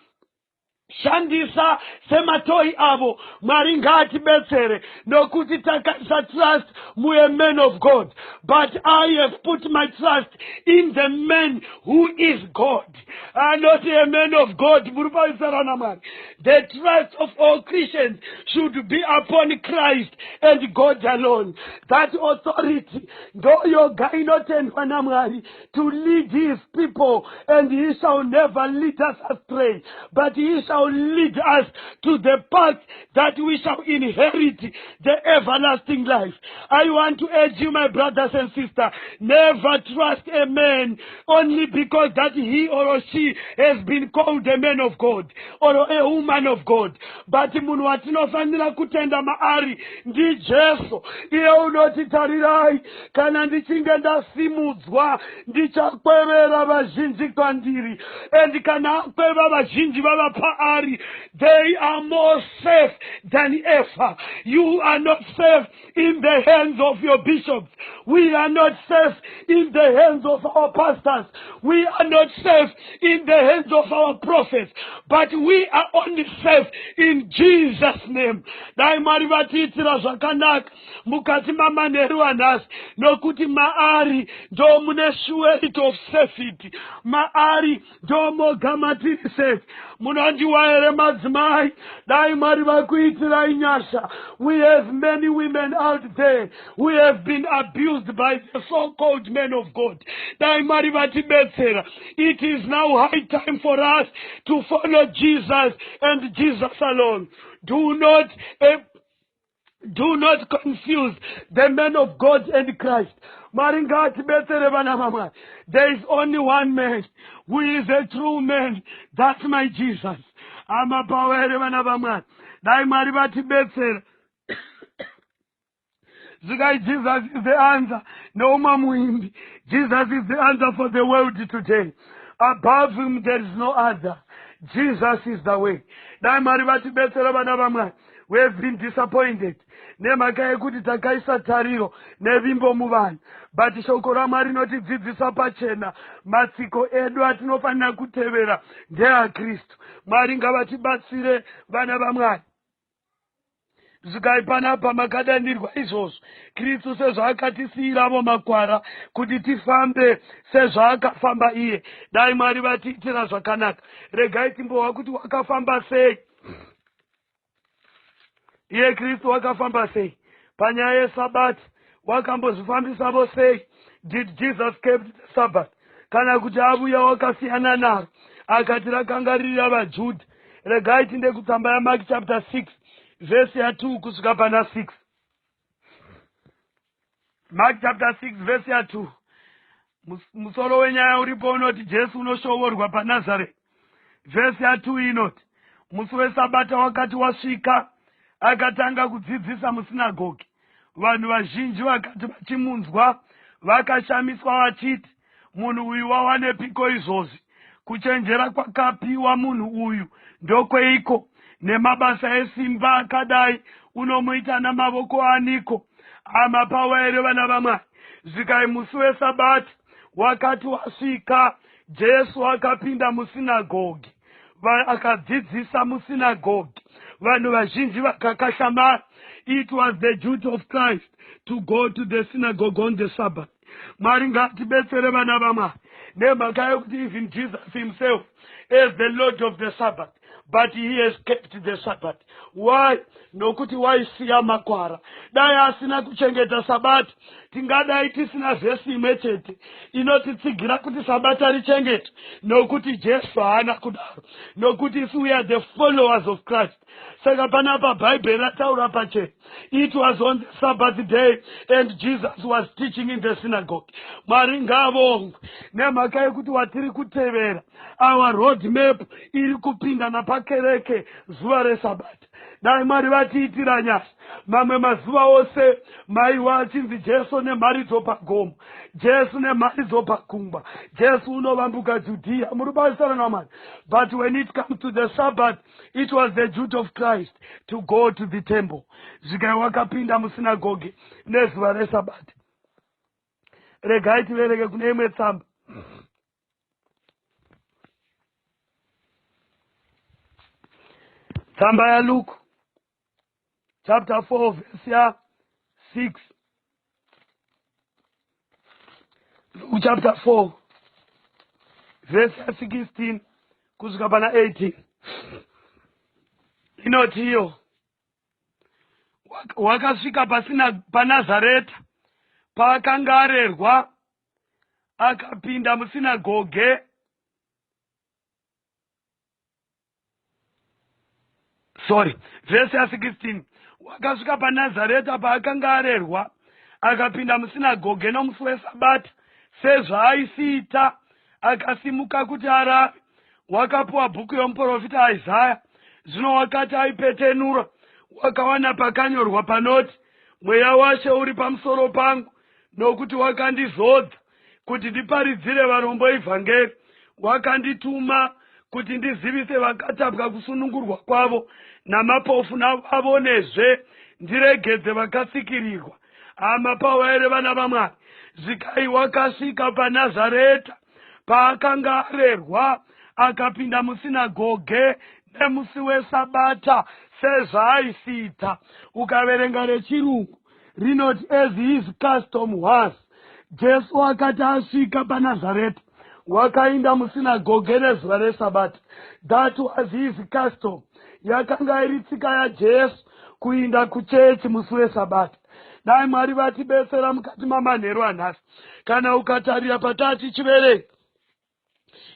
shandisa sematoi avo. Mwari ngaatibetsere nokuti takaisa trust muye man of God, but I have put my trust in the man who is God, and not a man of God. The trust of all Christians should be upon Christ and God alone. That authority to lead his people, and he shall never lead us astray, but he shall lead us to the path that we shall inherit the everlasting life. I want to urge you, my brothers and sisters, never trust a man only because that he or she has been called a man of God or a woman of God. But munhu watinofanira kutenda maari ndi Jesu. Iye unotitarirai kana ndichinge ndasimudzwa ndichakwevera vazhinji kwandiri, and kana akweva vazhinji vava paari, they are more safe than ever. You are not safe in the hands of your bishops. We are not safe in the hands of our pastors. We are not safe in the hands of our prophets, but we are only safe in Jesus' name. Dai Mwari vatitira zvakanaka mukati mamanheru anhasi, nokuti maari ndo mune surety of safety. Maari ndo mogama tiri safe. Munandiwa here madzimai, dai Mwari vakuitirai nyasha. We have many women out there who have been abused by the so-called men of God. Dai Mwari vatibetsera. It is now high time for us to follow Jesus and Jesus alone. Do not confuse the men of God and Christ. There is only one man who is a true man. That's my Jesus. I'm a power. Jesus is the answer. No mamuimbi. Jesus is the answer for the world today. Above him there is no other. Jesus is the way. We have been disappointed. Nemhaka yekuti takaisa tariro nevimbo muvanhu, but shoko raMwari rinotidzidzisa pachena matsiko edu atinofanira kutevera ndeaKristu. Mwari ngavatibatsire vana vaMwari. Zvikai panapa makadanirwa izvozvo. Kristu sezvaakatisiyiravo makwara kuti tifambe sezvaakafamba iye. Dai Mwari vatiitira zvakanaka. Regai timbowa kuti wakafamba sei. Iye Kristu wakafamba sei? Panyaya yeSabbath wakambozvifambisavo sei? Did Jesus keep the Sabbath? Kana kuti abuya wakasiyana naro akati rakangarira vaJudha. Regai tinde kutsamba yaMark chapter 6 verse ya 2 kusvika pana 6. Mark chapter 6 verse ya 2. Musoro wenyaya uripo unoti Jesu unoshovorwa paNazareth. Verse ya 2 inoti musi weSabata wakati wasvika akatanga kudzidzisa musinagoge. Vanhu vazhinji vakati vachimunzwa vakashamiswa vachiti, munhu uyu wawanepiko izvozvi? Kuchenjera kwakapiwa munhu uyu ndokweiko? Nemabasa esimba akadai unomuita namavoko aniko? Amapawa here vana vaMwari. Zvikai musi weSabata wakati wasvika, Jesu akapinda musinagoge akadzidzisa musinagoge. Vanhu vazhinji vakakashamara. It was the duty of Christ to go to the synagogue on the Sabbath. Mwari ngatibetsere vana vaMwari. Nemhaka yekuti even Jesus himself is the Lord of the Sabbath, but he has kept the Sabbath. Why? Nokuti waisiya makwara. Dai asina kuchengeta Sabbath, tingadai tisina vhesi imwe chete inotitsigira kuti Sabata richengetwe. Nokuti Jesu haana kudaro. Nokuti if we are the followers of Christ. Saka panapa Bible rataura pachena. It was on the Sabbath day and Jesus was teaching in the synagogue. Mwari ngavongwe. Nemhaka yekuti watiri kutevera our road map iri kupinda napakereke zuva reSabata. dai Mwari vatiitira nyasha. Mamwe mazuva ose maiwa achinzi Jesu nemharidzo pagomo, Jesu nemharidzo pakungwa, Jesu unovambuka Judea. Muri paisana naMwari. But when it comes to the Sabbath, it was the duty of Christ to go to the temple. Zvikai wakapinda musinagoge nezuva reSabbath. Regai tivereke kune imwe tsamba. Tsamba yaLuke chapter 4 verse 6. Luke chapter 4 verse 16 kusvika pana 18. Inoti iyo, wakasvika paNazareta, paakanga arerwa, akapinda musinagoge. Verse 16. Wakasvika paNazareta, paakanga arerwa, akapinda musinagoge nomusi weSabata, sezvaaisiita, akasimuka kuti arave. Wakapuwa bhuku yomuprofita Isaya. Zvino wakati aipetenura, wakawana pakanyorwa panoti, mweya waShe uri pamusoro pangu, nokuti wakandizodza kuti ndiparidzire varombo evhangeri. Wakandituma kuti ndizivise vakatapwa kusunungurwa kwavo, namapofu navavonezve, ndiregedze vakasikirirwa. Hama pawaere vana vaMwari. Zvikai wakasvika paNazareta, paakanga arerwa, akapinda musinagoge nemusi weSabata, sezvaaisiita. Ukaverenga rechirungu rinoti, as his custom was. Jesu akati asvika paNazareta, wakainda musinagoge nezuva reSabata. That was his custom. Yakanga iri tsika yaJesu kuinda kuchechi musi weSabata. Dai Mwari vatibetsera mukati mamanheru anhasi. Kana ukatarira patati chiverenga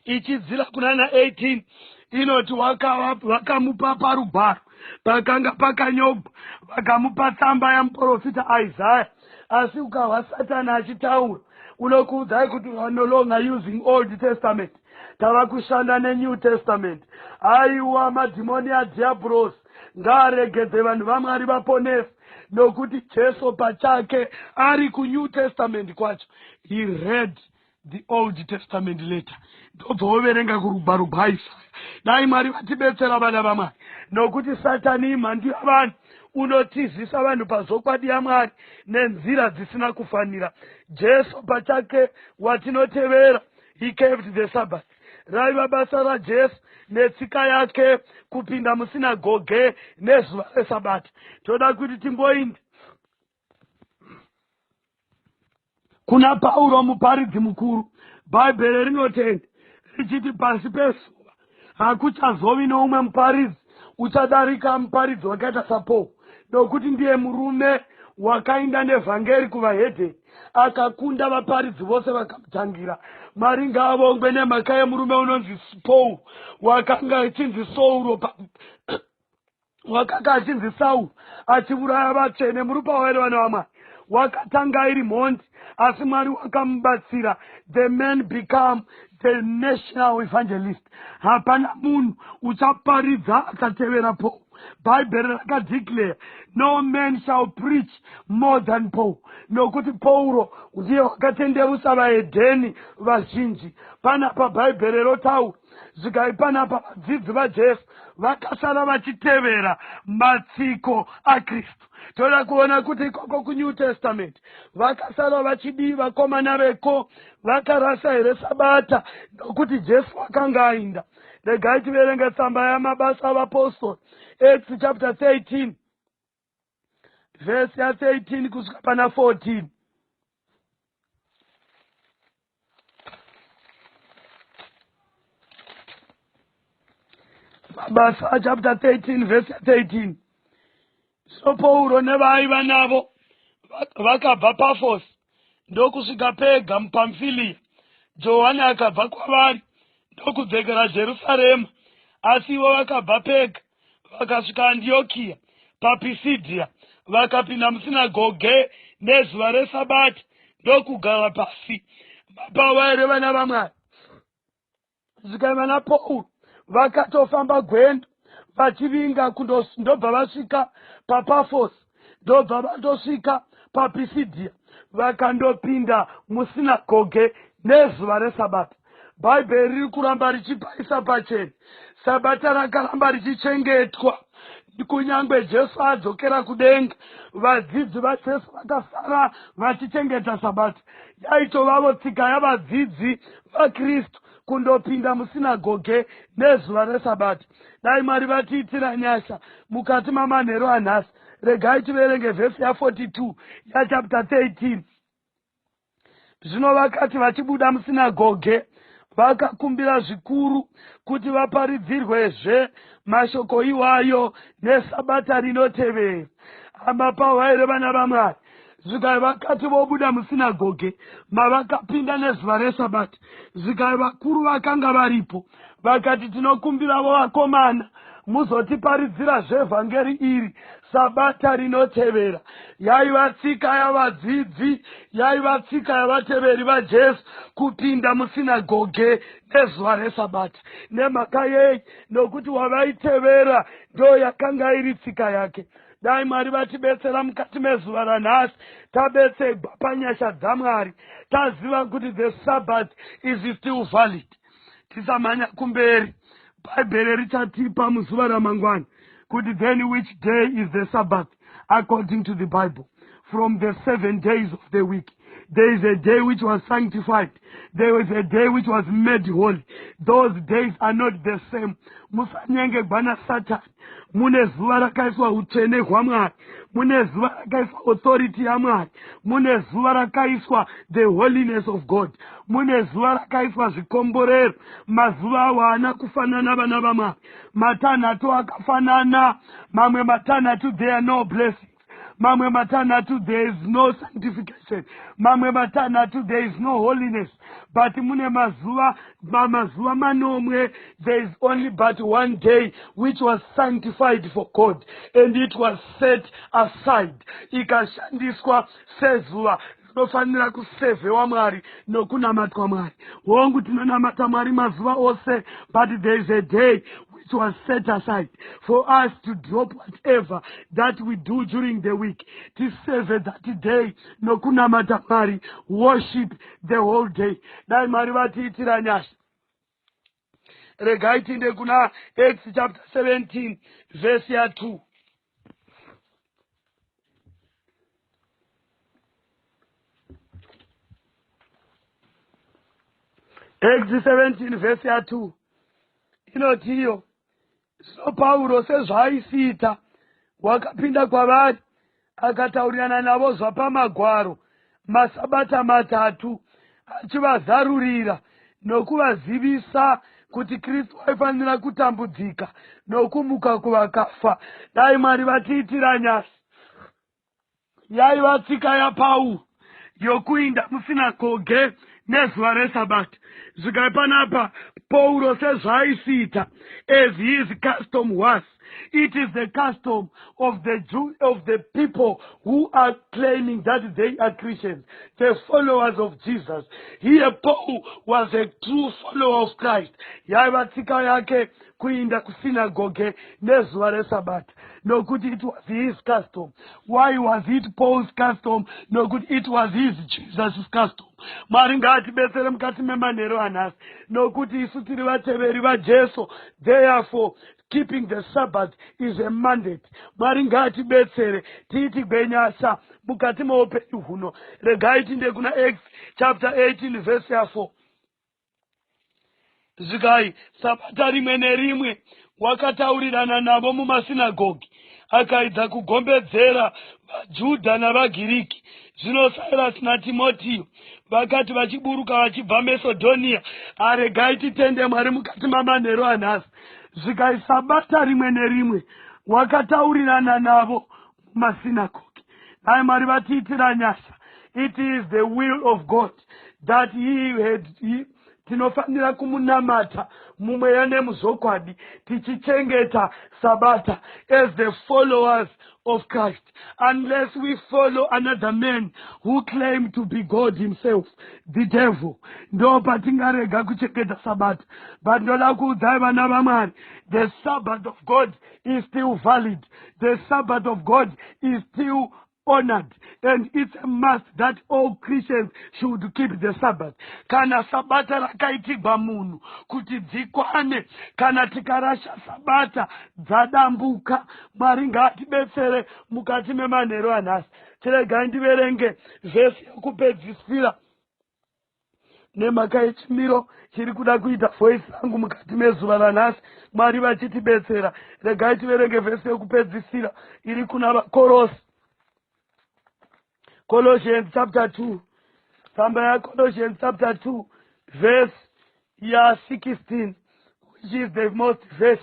ichidzira kunana 18, inoti wakamupa parugwaro pakanga pakanyogwa, vakamupa tsamba yamuprofita Isaya. Asi ukahwa Satani achitaura, unokuudzai kuti we are no longer using Old Testament, tava kushanda neNew Testament. Aiwa, madhimoni adiabros ngaaregedze vanhu vaMwari vaponese, nokuti Jesu pachake ari kuNew Testament kwacho. He read the Old Testament later. Ndobva woverenga kurugwaro Isaya. Dai Mwari vatibetsera vana vaMwari, nokuti Satani imhandu yavanhu, unotizisa vanhu pazokwadi yaMwari nenzira dzisina kufanira. Jesu pachake watinotevera, he kept the Sabbath. Raiva basa raJesu netsika yake kupinda musinagoge nezuva reSabata. Toda kuti timboinda kuna Pauro muparidzi mukuru. Bhaibheri rinotenda richiti pasi pezuva hakuchazovi noumwe muparidzi uchadarika muparidzi wakaita saPauro, nokuti ndiye murume wakainda nevhangeri kuvahedheni, akakunda vaparidzi vose vakamutangira. Mwari ngaavongwe nemhaka yemurume unonzi Pauro, wakanga achinzi Sauro, achiuraya vatsvene. Muri pawaere vana vaMwari. Wakatanga iri mhondi, asi Mwari wakamubatsira. The man become the national evangelist. Hapana munhu uchaparidza akatevera Paul. Bhaibheri rakadeclare, no man shall preach more than Paul. Nokuti Pauro ndiye wakatenderusa vahedheni vazhinji. Panapa Bhaibheri rotaura, zvikai panapa vadzidzi vaJesu vakasara vachitevera matsiko aKristu. Toda kuona kuti ikoko kuNew Testament vakasara vachidii vakomana veko, vakarasa here Sabata, nokuti Jesu wakanga ainda. Regai tiverenga tsamba yamabasa avapostori, Acts chapter 13 verse 13 kusvika pana 14. Mabasa chapter 13 verse 13. So Pauro nevaiva navo vakabva Pafos ndokusvika Pega muPamfilia. Johani akabva kwavari ndokudzokera Jerusarema, asi ivo vakabva Pega vakasvika Antiokia paPisidhia, vakapinda musinagoge nezuva reSabata ndokugara pasi. Pawaere vana vaMwari. Zvikai vana Pauro vakatofamba gwendo vachivinga ndobva vasvika paPafos, ndobva vandosvika paPisidia, vakandopinda musinagoge nezuva resabata. Bhaibheri riri kuramba richipaisa pachena, sabata rakaramba richichengetwa. Kunyangwe Jesu adzokera kudenga, vadzidzi vaJesu vakasara vachichengeta sabata. Yaitovavo tsika yavadzidzi vaKristu kundopinda musinagoge nezuva resabata. Dai Mwari vatiitira nyasha mukati mamanheru anhasi. Regai tiverenge vhesi ya42 yachapter 13. Zvino vakati vachibuda musinagoge, vakakumbira zvikuru kuti vaparidzirwezve mashoko iwayo nesabata rinotevera. Hama Pauro here vana vaMwari, zvikai vakati vobuda musinagoge mavakapinda nezuva resabata, zvikai vakuru vakanga varipo vakati, tinokumbiravo vakomana muzotiparidzira zvevhangeri iri sabata rinotevera. Yaiva tsika yavadzidzi, yaiva tsika yavateveri vaJesu kupinda musinagoge nezuva resabata. Nemhaka yei? Nokuti wavaitevera ndo yakanga iri tsika yake. Dai Mwari vatibetsera mukati mezuva ranhasi, tabetserwa panyasha dzaMwari, taziva kuti the Sabbath is still valid. Tisamhanya kumberi, Bhaibheri richatipa muzuva ramangwana kuti then which day is the Sabbath according to the Bible. From the 7 days of the week, there is a day which was sanctified. There was a day which was made holy. Those days are not the same. Musanyenge bana Satan. Mune zuva rakaiswa utsvene hwaMwari. Mune zuva rakaiswa authority yaMwari. Mune zuva rakaiswa the holiness of God. Mune zuva rakaiswa zvikomborero. Mazuva awo haana kufanana vana vaMwari. Matanhatu akafanana. Mamwe matanhatu there are no blessings. Mamwe matanhatu there is no sanctification. Mamwe matanhatu there is no holiness. But mune mazuva manomwe, there is only but one day which was sanctified for God, and it was set aside. Ikashandiswa sezuva rinofanira kusevhewa Mwari nokunamatwa Mwari. Hongu tinonamata Mwari mazuva ose, but there is a day which was set aside for us to drop whatever that we do during the week. To save that day, nokunamata Mwari, worship the whole day. Dai Mwari vatiitira nyasha. Regai tinde kuna Acts chapter 17 verse 2. Acts 17 verse 2. Inotiyo, so Paulo sezvaisiita, wakapinda kwavari, akataurirana navo zvapamagwaro masabata matatu, achivazarurira nokuvazivisa kuti Kristu aifanira kutambudzika nokumuka kuvakafa. Dai Mwari vatiitira nyasha. Yaiva tsika yaPauro yokuinda musinagoge nezuva resabata. Zvikai panapa Pauro sezvaisiita, as his custom was. It is the custom of the people who are claiming that they are Christians, the followers of Jesus. Here Paul was a true follower of Christ. Yaiva tsika yake kuinda kusinagoge nezuva resabata. Nokuti it was his custom. Why was it Paul's custom? Nokuti it was his Jesus' custom. Mwari ngaatibetsere mukati memanheru anhasi, nokuti isu tiri vateveri vaJesu. Therefore, keeping the Sabbath is a mandate. Mwari ngaatibetsere tiiti gwenyasha mukati meupenyu huno. Regai tinde kuna Acts chapter 18 verse 4. Zvikai sabata rimwe nerimwe wakataurirana navo mumasinagogi, akaedza kugombedzera vaJudha navaGiriki. Zvino Silas naTimotiyo vakati vachiburuka vachibva Macedonia, aregai titende Mwari mukati mamanheru anhasi. Zvikai sabata rimwe nerimwe wakataurirana navo mumasinagogi. Dai Mwari vatiitira nyasha. It is the will of God that tinofanira kumunamata mumweya nemuzokwadi tichichengeta sabata as the followers of Christ. Unless we follow another man who claimed to be God himself, the devil, ndo patingarega kuchengeta sabata. But ndoda kuudzai vana vaMwari, the Sabbath of God is still valid. The Sabbath of God is still honored, and it's a must that all Christians should keep the Sabbath. Kana sabata rakaitigwa munhu kuti dzikwane, kana tikarasha sabata dzadambuka. Mwari ngaatibetsere mukati memanheru anhasi. Tiregai ndiverenge vhesi yekupedzisira nemhaka yechimiro chiri kuda kuita voice yangu mukati mezuva ranhasi. Mwari vachitibetsera, regai tiverenge vhesi yekupedzisira iri kuna vaKorosi. Colossians chapter 2. Somebody Colossians chapter 2, verse 16, which is the most verse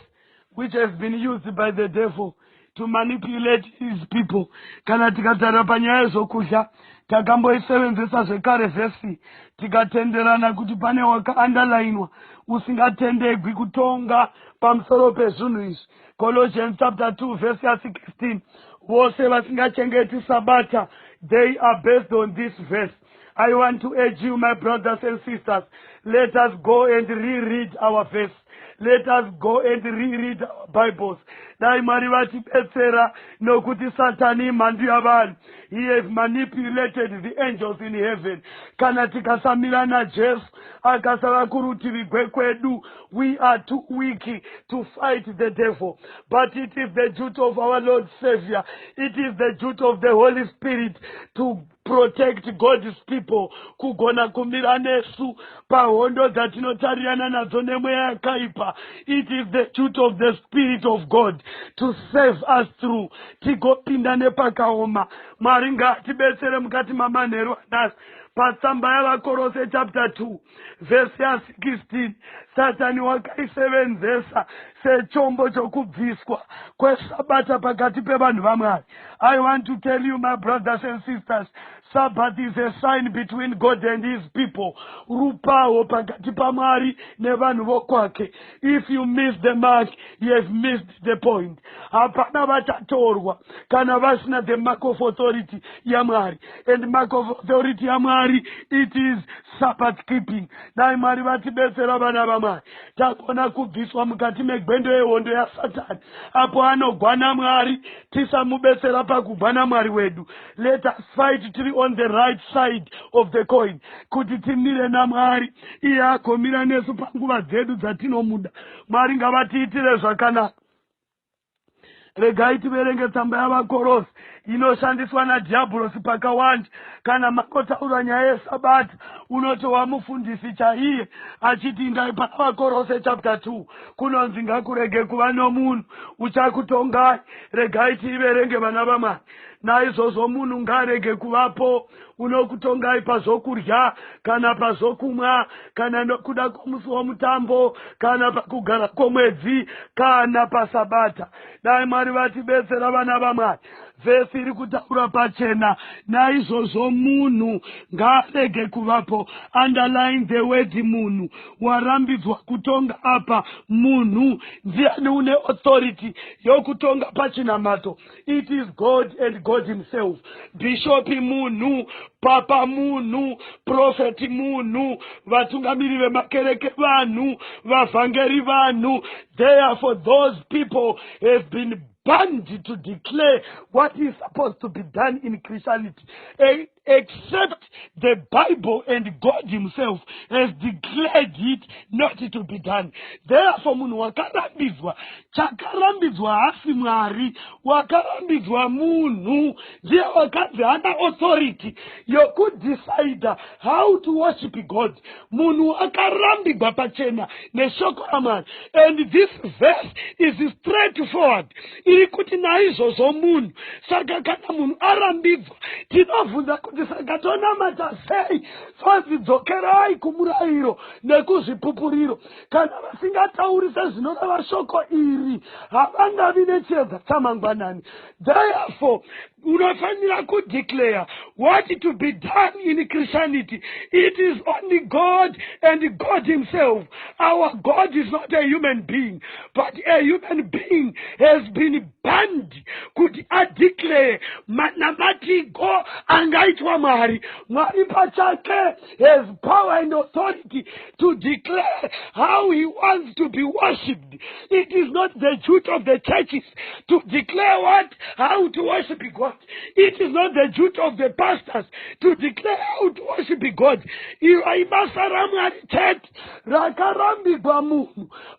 which has been used by the devil to manipulate his people. Kana tikatara panyaya zokudya takamboisevenzesa zvekare vhesi tikatenderana kuti pane wakaandalainwa usingatendegwi kutonga pamusoro pezvinhu izvi. Colossians chapter 2 verse 16. Vose vasingachengeti sabata, they are based on this verse. I want to urge you, my brothers and sisters, let us go and reread our verse. Let us go and reread our Bibles. Dai Mwari vatibetsera nokuti Satani mhandu yavanhu. He has manipulated the angels in heaven. Kana tikasamira naJesu akasava kurutivi kwedu, we are too weak to fight the devil. But it is the duty of our Lord Savior, it is the duty of the Holy Spirit to protect God's people. Kugona kumira nesu pahondo dzatinotarirana nadzo nemweya yakaipa. It is the duty of the Spirit of God to save us through. Tigopinda nepakaoma. Mwari ngaatibetsere mukati mamanheru anhasi. Patsamba yavaKorose chapter 2 verse 16. Satani wakaisevenzesa sechombo chokubviswa kwesabata pakati pevanhu vaMwari. I want to tell you, my brothers and sisters, Sabbath is a sign between God and his people. Rupawo pakati paMwari nevanhu vokwake. If you miss the mark, you have missed the point. Hapana vachatorwa kana vasina the mark of authority yaMwari. And mark of authority yaMwari, it is Sabbath keeping. Dai Mwari vatibetsera vana vaMwari. Takona kubviswa mukati megwendo yehondo yaSatani. Apo anogwana Mwari, tisamubetsera pakugwana Mwari wedu. Let us fight tiri on the right side of the coin. Kuti timire naMwari, iye agomira nesu panguva dzedu dzatinomuda. Mwari ngavatiitire zvakanaka. Regai tiverenge tsamba yavaKorose inoshandiswa nadhiabhurosi pakawanda. Kana makotaura nyaya yesabata, unoti wamufundisi chaiye achiti ndai pana vaKorose chapter 2 kunonzi ngakurege kuva nomunhu uchakutongai. Regai tiverenge vana vaMwari. Naizvozvo munhu ngarege kuvapo unokutongai pazvokurya, kana pazvokumwa, kana nokuda kwomusi womutambo, kana pakugara kwomwedzi, kana pasabata. Dai Mwari vatibetsera vana vaMwari. Vhesi iri kutaura pachena. Naizvozvo munhu ngarege kuvapo. Underline the word munhu. Warambidzwa kutonga apa munhu. Ndiani une authority yokutonga pachinamato? It is God and God himself. Bishop munhu, papa munhu, prophet munhu, vatungamiri vemakereke vanhu, vavhangeri vanhu. Therefore those people have been banned to declare what is supposed to be done in Christianity, except the Bible and God himself has declared it not to be done. Therefore munhu wakarambidzwa, chakarambidzwa hasi Mwari, wakarambidzwa munhu ndiye wakadzi hana authority yokudecide how to worship God. Munhu akarambigwa pachena neshoko raMwari. And this verse is straightforward. Iri kuti naizvozvo munhu. Saka kana munhu arambidzwa, tinobvunza kuti saka tonamata sei? Fadzidzokerai kumurayiro nekuzvipupuriro. Kana vasingatauri sezvinoreva shoko iri, havangavi nechiedza chamangwanani. Therefore, unofanira kudeclare what to be done in Christianity. It is only God and God himself. Our God is not a human being, but a human being has been banned. Could I declare Manamati go angaitwa Mari? Mari Pachake has power and authority to declare how he wants to be worshipped. It is not the duty of the churches to declare how to worship God. It is not the duty of the pastors to declare how to worship God.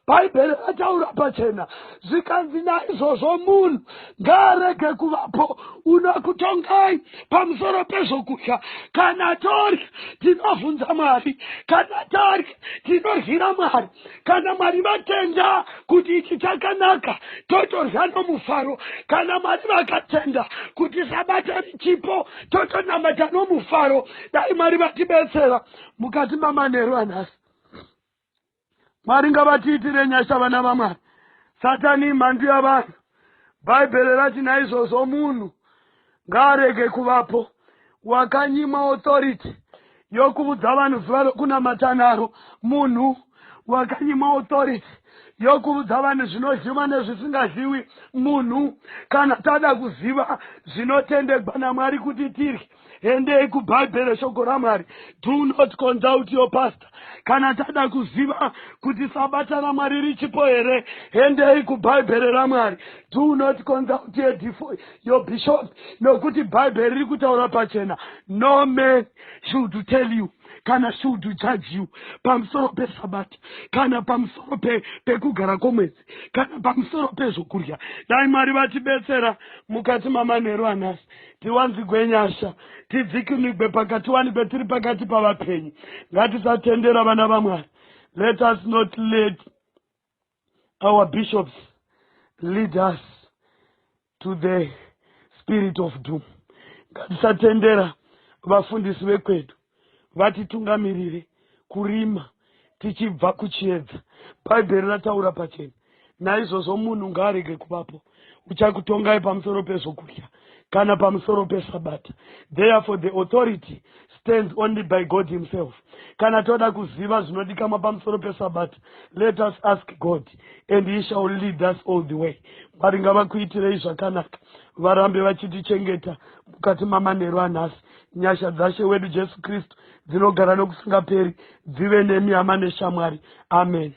Bible ataura pachena zikanzina izozo munhu ngarege kuvapo unokutongai pamusoro pezvokudya kana tori tinovhunza Mwari, kana tori tinoryira Mwari, kana Mwari vatenda kuti ichi chakanaka totorya nomufaro, kana Mwari vakatenda kuti sabata richipo totonamata nomufaro. Dai Mwari vatibetsera mukati mamanheru anhasi. Mwari ngavatiitire nyasha vana vaMwari. Satani mhandu yavanhu. Bhaibheri rati naizvozvo munhu ngarege kuvapo wakanyima authority yokuudza vanhu zuva rokunamata naro. Munhu wakanyima authority yokuudza vanhu zvinodyiwa nezvisingadyiwi. Munhu kana tada kuziva zvinotendegwa naMwari kuti tirye, endei kubhaibheri shoko raMwari. Do not consult your pastor. Kana tada kuziva kuti sabata raMwari richipo here, endei kubhaibheri raMwari. Do not consult your bishop, nokuti bhaibheri riri kutaura pachena. No man should tell you kana should judge you pamusoro pesabata, kana pamusoro pekugara kwomwedzi, kana pamusoro pezvokurya. Dai Mwari vatibetsera mukati mamanheru anhasi. Tiwanzigwe nyasha, tidzikinigwe pakati wani petiri pakati pavapenyu. Ngatisatendera vana vaMwari. Let us not let our bishops lead us to the spirit of doom. Ngatisatendera vafundisi vekwedu vatitungamirire kurima tichibva kuchiedza. Bhaibheri rataura pachena. Naizvozvo munhu ngarege kuvapo uchakutongai pamusoro pezvokudya kana pamusoro pesabata. Therefore the authority stands only by God himself. Kana toda kuziva zvinodikanwa pamusoro pesabata, let us ask God and he shall lead us all the way. Mwari ngavakuitirei zvakanaka, varambe vachitichengeta mukati mamanheru anhasi. Nyasha dzashe wedu Jesu Kristu dzinogara nokusingaperi dzive nemi hama neshamwari. Amen.